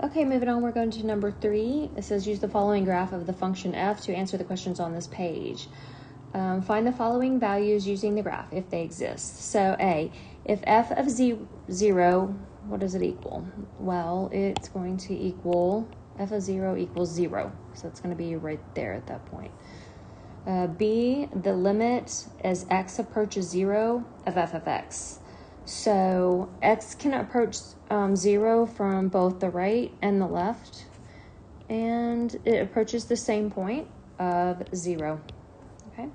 Okay, moving on, we're going to number 3. It says use the following graph of the function f to answer the questions on this page. Find the following values using the graph if they exist. So A, if f of 0, what does it equal? Well, it's going to equal, f of 0 equals 0. So it's going to be right there at that point. B, the limit as x approaches 0 of f of x. So x can approach 0 from both the right and the left, and it approaches the same point of 0. Okay.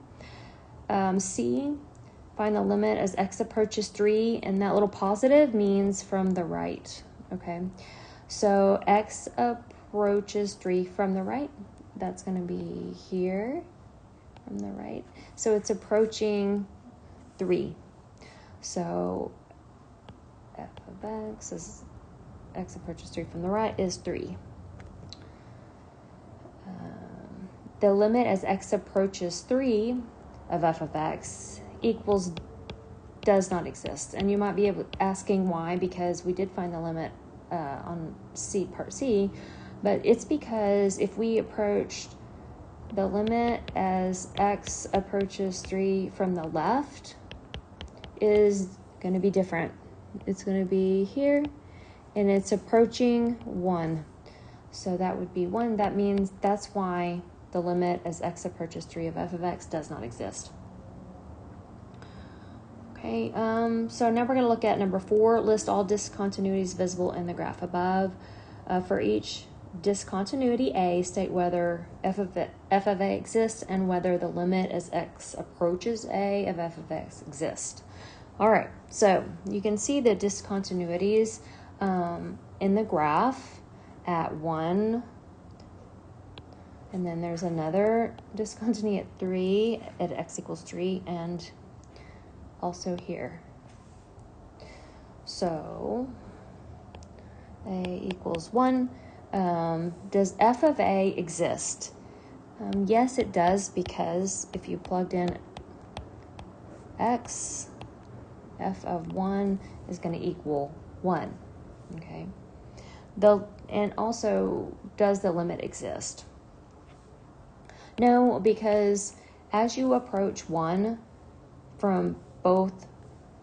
C, find the limit as x approaches 3, and that little positive means from the right. Okay. So x approaches 3 from the right. That's going to be here from the right. So it's approaching 3. So f of x as x approaches 3 from the right is 3. The limit as x approaches 3 of f of x equals does not exist. And you might be asking why, because we did find the limit on part C, but it's because if we approached the limit as x approaches 3 from the left is going to be different. It's going to be here, and it's approaching 1. So that would be 1. That means that's why the limit as x approaches 3 of f of x does not exist. Okay, so now we're going to look at number 4. List all discontinuities visible in the graph above. For each discontinuity A, state whether f of a exists and whether the limit as x approaches a of f of x exists. All right, so you can see the discontinuities in the graph at 1, and then there's another discontinuity at 3, at x equals 3, and also here. So a equals 1. Does f of a exist? Yes, it does, because if you plugged in x, f of 1 is going to equal 1. Okay. And also, does the limit exist? No, because as you approach 1 from both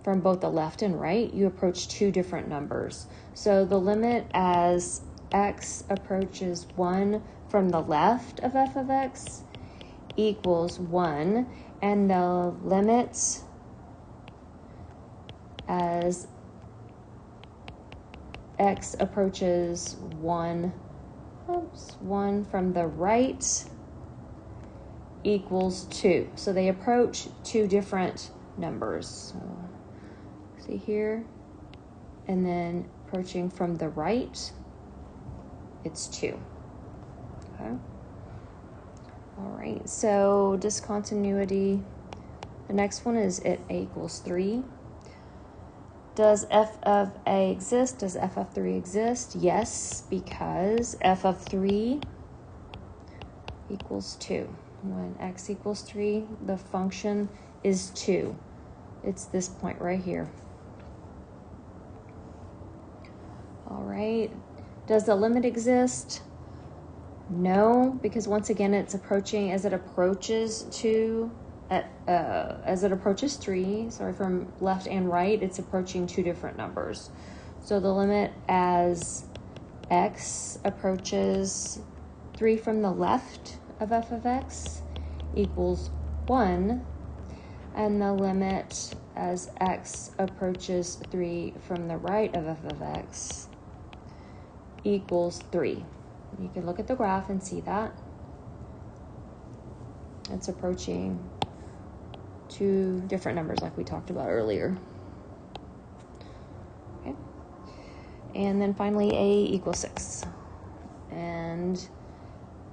the left and right, you approach 2 different numbers. So the limit as x approaches 1 from the left of f of x equals 1, and the limit as x approaches 1 from the right equals 2. So they approach 2 different numbers. So see here, and then approaching from the right, it's 2. Okay. All right, so discontinuity, the next one is at a equals 3. Does f of a exist? Does f of 3 exist? Yes, because f of 3 equals 2. When x equals 3, the function is 2. It's this point right here. All right. Does the limit exist? No, because once again, it's approaching as it approaches 2. As it approaches 3, from left and right, it's approaching 2 different numbers. So the limit as x approaches 3 from the left of f of x equals 1, and the limit as x approaches 3 from the right of f of x equals 3. You can look at the graph and see that. It's approaching 2 different numbers like we talked about earlier. Okay. And then finally, a equals 6. And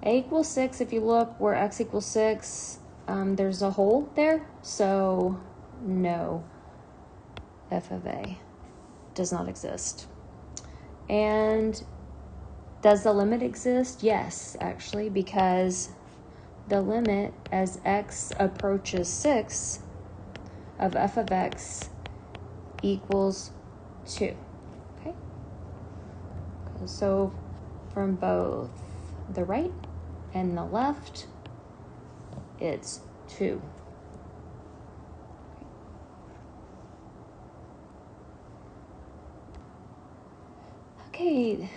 a equals 6, if you look where x equals 6, there's a hole there. So no, f of a does not exist. And does the limit exist? Yes, actually, because the limit as x approaches 6 of f of x equals 2. Okay. So from both the right and the left, it's 2. Okay,